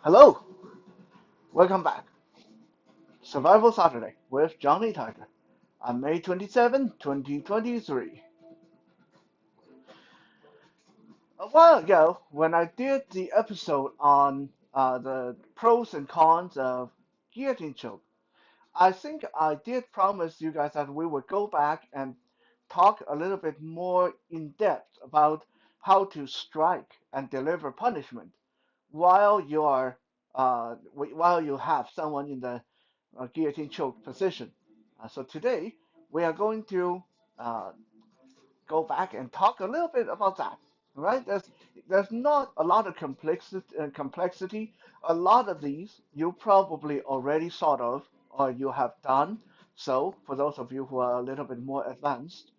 Hello, welcome back. Survival Saturday with Johnny Tiger on May 27, 2023. A while ago, when I did the episode on the pros and cons of guillotine choke, I think I did promise you guys that we would go back and talk a little bit more in depth about how to strike and deliver punishment while you are while you have someone in the guillotine choke position. So today we are going to uh, go back and talk a little bit about that. Right? There's not a lot of complexity. A lot of these you probably already thought of or you have done. So for those of you who are a little bit more advanced,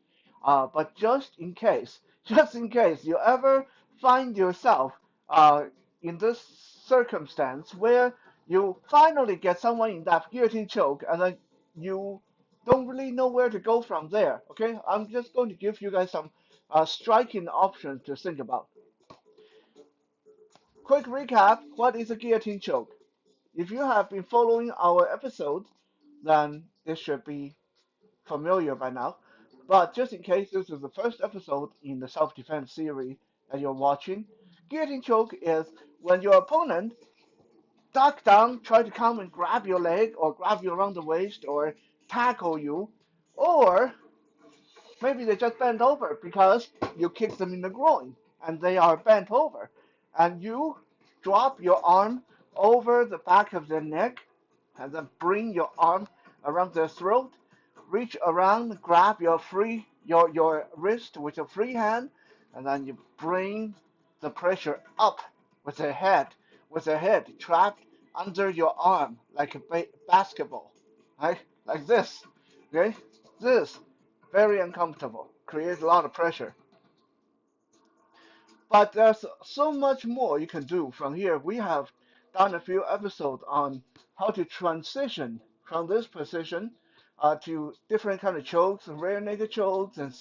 but just in case you ever find yourself uh, in this circumstance where you finally get someone in that guillotine choke and then you don't really know where to go from there. Okay, I'm just going to give you guys some striking options to think about. Quick recap: what is a guillotine choke? If you have been following our episodes, then this should be familiar by now. But just in case this is the first episode in the self-defense series that you're watching, guillotine choke is when your opponent duck down, try to come and grab your leg or grab you around the waist or tackle you, or maybe they just bent over because you kicked them in the groin and they are bent over, and you drop your arm over the back of their neck and then bring your arm around their throat, reach around, grab your wrist with your free hand, and then you bring the pressure up with their head trapped under your arm like a basketball, right? Like this, okay? This very uncomfortable, creates a lot of pressure. But there's so much more you can do from here. We have done a few episodes on how to transition from this position to different kind of chokes, rear naked chokes, and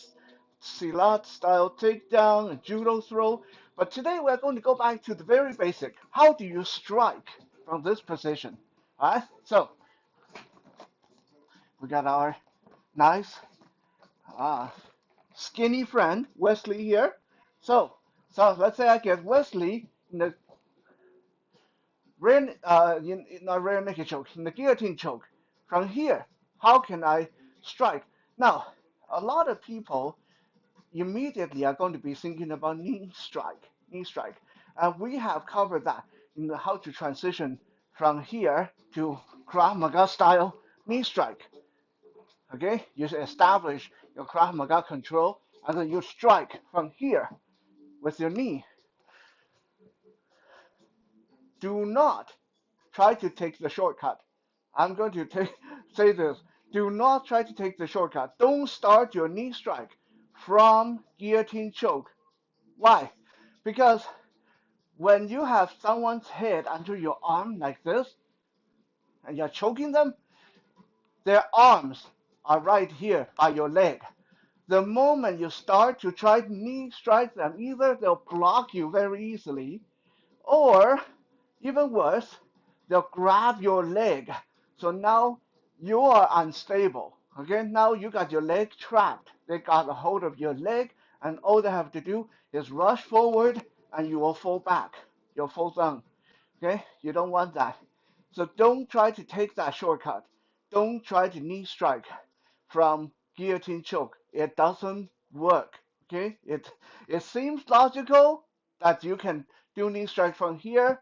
silat style takedown and judo throw. But today we're going to go back to the very basic. How do you strike from this position? All right. So we got our nice uh, skinny friend Wesley here. So so let's say I get Wesley in the not rear naked choke, in the guillotine choke. From here, how can I strike? Now, a lot of people immediately are going to be thinking about knee strike, and we have covered that in the how to transition from here to Krav Maga style knee strike. Okay, you establish your Krav Maga control, and then you strike from here with your knee. Do not try to take the shortcut. I'm going to say this. Do not try to take the shortcut. Don't start your knee strike from guillotine choke. Why? Because when you have someone's head under your arm like this and you're choking them, their arms are right here by your leg. The moment you start to try to knee strike them, either they'll block you very easily, or even worse, they'll grab your leg. So now you are unstable. Okay, now you got your leg trapped. They got a hold of your leg, and all they have to do is rush forward, and you will fall back. You'll fall down. Okay, you don't want that. So don't try to take that shortcut. Don't try to knee strike from guillotine choke. It doesn't work. Okay, it seems logical that you can do knee strike from here,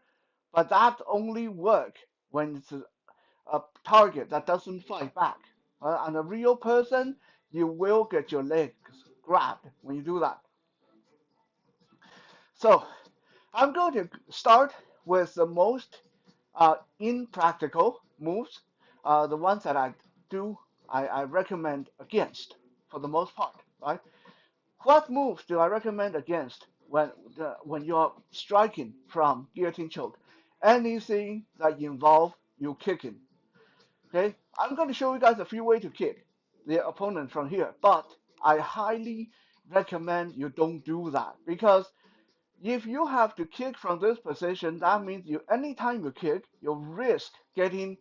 but that only work when it's a target that doesn't fight back. On a real person, you will get your legs grabbed when you do that. So I'm going to start with the most impractical moves, the ones that I recommend against for the most part, right? What moves do I recommend against when you're striking from guillotine choke? Anything that involve you kicking. Okay, I'm going to show you guys a few ways to kick the opponent from here, but I highly recommend you don't do that because If you have to kick from this position, that means anytime you kick, you risk getting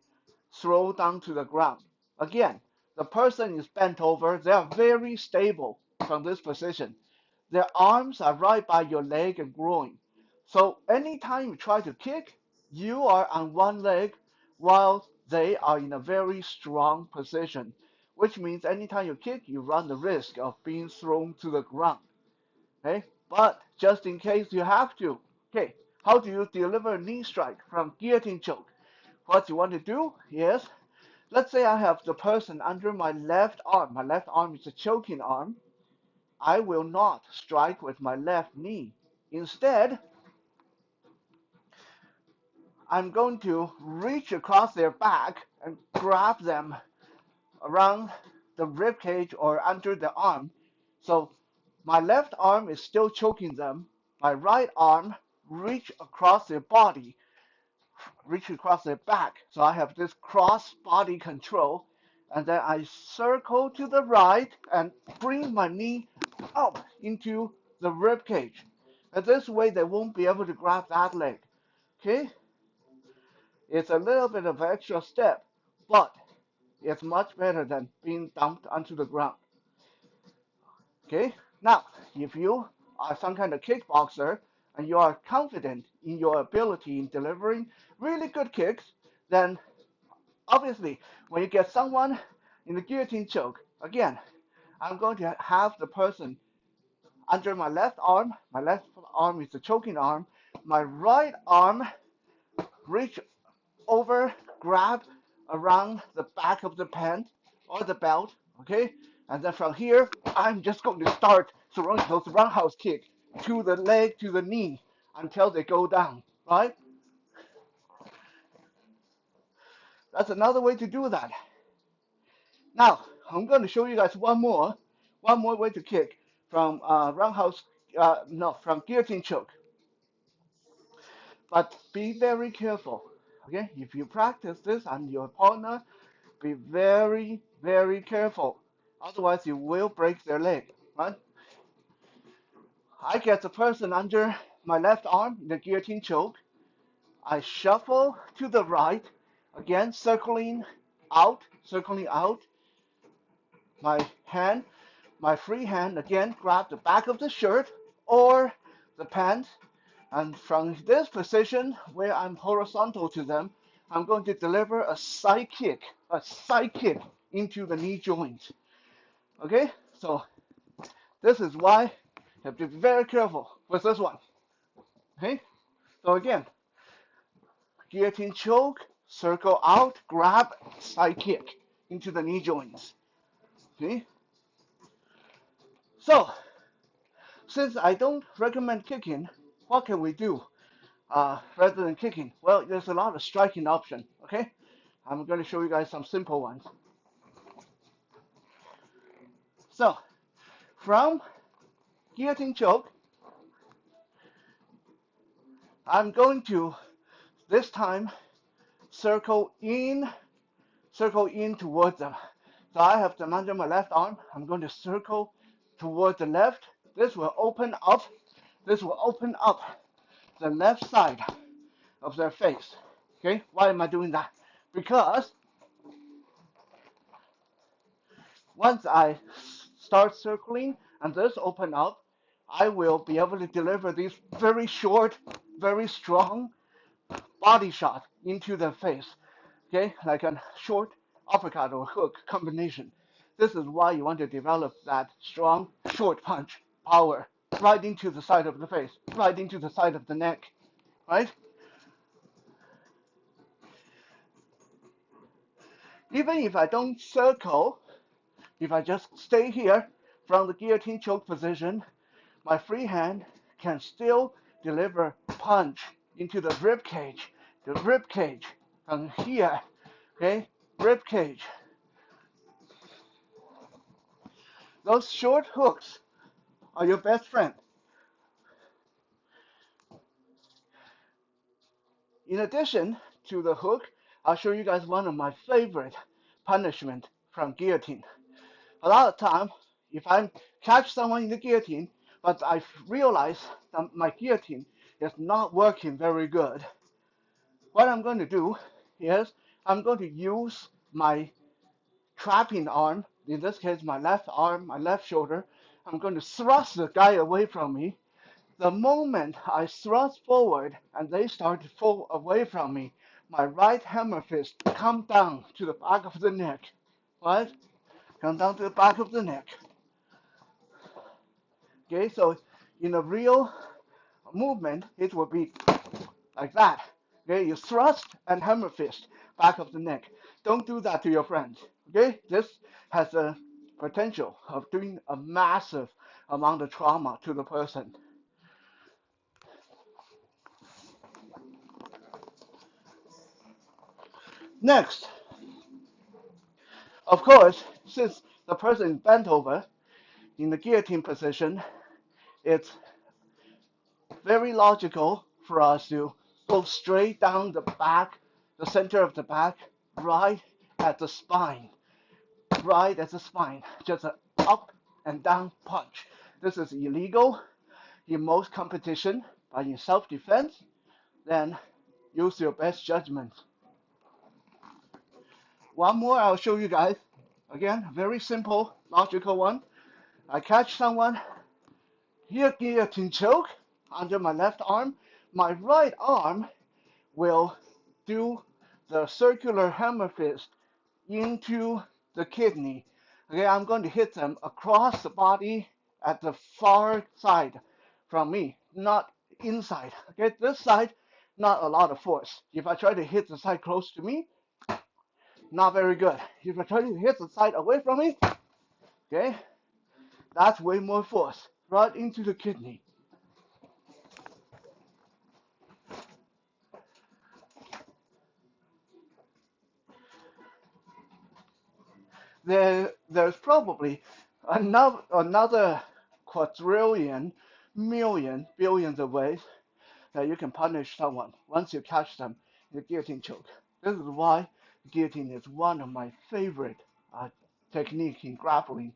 thrown down to the ground. Again, the person is bent over. They are very stable from this position. Their arms are right by your leg and groin. So anytime you try to kick, you are on one leg while they are in a very strong position, which means anytime you kick, you run the risk of being thrown to the ground. Okay? But just in case you have to, okay, how do you deliver a knee strike from guillotine choke? What you want to do is, let's say I have the person under my left arm. My left arm is a choking arm. I will not strike with my left knee. Instead, I'm going to reach across their back and grab them around the rib cage or under the arm. So my left arm is still choking them. My right arm reach across their body, reach across their back. So I have this cross body control. And then I circle to the right and bring my knee up into the rib cage. And this way they won't be able to grab that leg. Okay? It's a little bit of an extra step, but it's much better than being dumped onto the ground. Okay? Now, if you are some kind of kickboxer and you are confident in your ability in delivering really good kicks, then obviously when you get someone in the guillotine choke, again, I'm going to have the person under my left arm. My left arm is the choking arm. My right arm reach over, grab around the back of the pant or the belt, okay? And then from here, I'm just going to start throwing those roundhouse kicks to the leg, to the knee, until they go down, right? That's another way to do that. Now, I'm going to show you guys one more way to kick from roundhouse, no, from guillotine choke. But be very careful, okay? If you practice this on your partner, be very, very careful. Otherwise, you will break their leg, right? I get the person under my left arm in the guillotine choke. I shuffle to the right, again circling out, circling out. My hand, my free hand, again grab the back of the shirt or the pants. And from this position, where I'm horizontal to them, I'm going to deliver a side kick into the knee joint. Okay, so this is why you have to be very careful with this one. Okay, so again, guillotine choke, circle out, grab, side kick into the knee joints. Okay, so since I don't recommend kicking, what can we do rather than kicking? Well, there's a lot of striking option. Okay, I'm going to show you guys some simple ones. So from guillotine choke, I'm going to this time circle in towards them. So I have them under my left arm. I'm going to circle toward the left. This will open up. This will open up the left side of their face. Okay, why am I doing that? Because once I start circling and this open up, I will be able to deliver these very short, very strong body shot into the face. Okay, like a short uppercut or hook combination. This is why you want to develop that strong short punch power right into the side of the face, right into the side of the neck, right? Even if I don't circle, if I just stay here from the guillotine choke position, my free hand can still deliver punch into the rib cage, from here, okay, rib cage. Those short hooks are your best friend. In addition to the hook, I'll show you guys one of my favorite punishment from guillotine. A lot of time, if I catch someone in the guillotine, but I realized that my guillotine is not working very good. What I'm going to do is I'm going to use my trapping arm, in this case my left arm, my left shoulder. I'm going to thrust the guy away from me. The moment I thrust forward and they start to fall away from me, my right hammer fist come down to the back of the neck. Right? Come down to the back of the neck. Okay, so in a real movement, it will be like that. Okay, you thrust and hammer fist back of the neck. Don't do that to your friends. Okay, this has a potential of doing a massive amount of trauma to the person. Next, of course, since the person is bent over in the guillotine position, it's very logical for us to go straight down the back, the center of the back, right at the spine, right at the spine. Just an up and down punch. This is illegal in most competition, but in self-defense, then use your best judgment. One more I'll show you guys. Again, very simple, logical one. I catch someone, here guillotine choke under my left arm. My right arm will do the circular hammer fist into the kidney. Okay, I'm going to hit them across the body at the far side from me, not inside. Okay, this side, not a lot of force. If I try to hit the side close to me, not very good. If I try to hit the side away from me, okay, that's way more force, right into the kidney. There's probably another quadrillion, million, billions of ways that you can punish someone once you catch them in the guillotine choke. This is why guillotine is one of my favorite techniques in grappling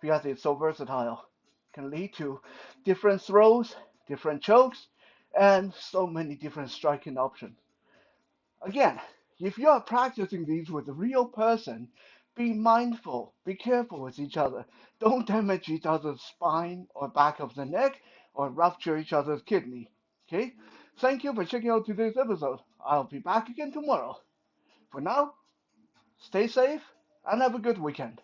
because it's so versatile. It can lead to different throws, different chokes, and so many different striking options. Again, if you are practicing these with a real person, be mindful, be careful with each other. Don't damage each other's spine or back of the neck or rupture each other's kidney. Okay? Thank you for checking out today's episode. I'll be back again tomorrow. For now, stay safe and have a good weekend.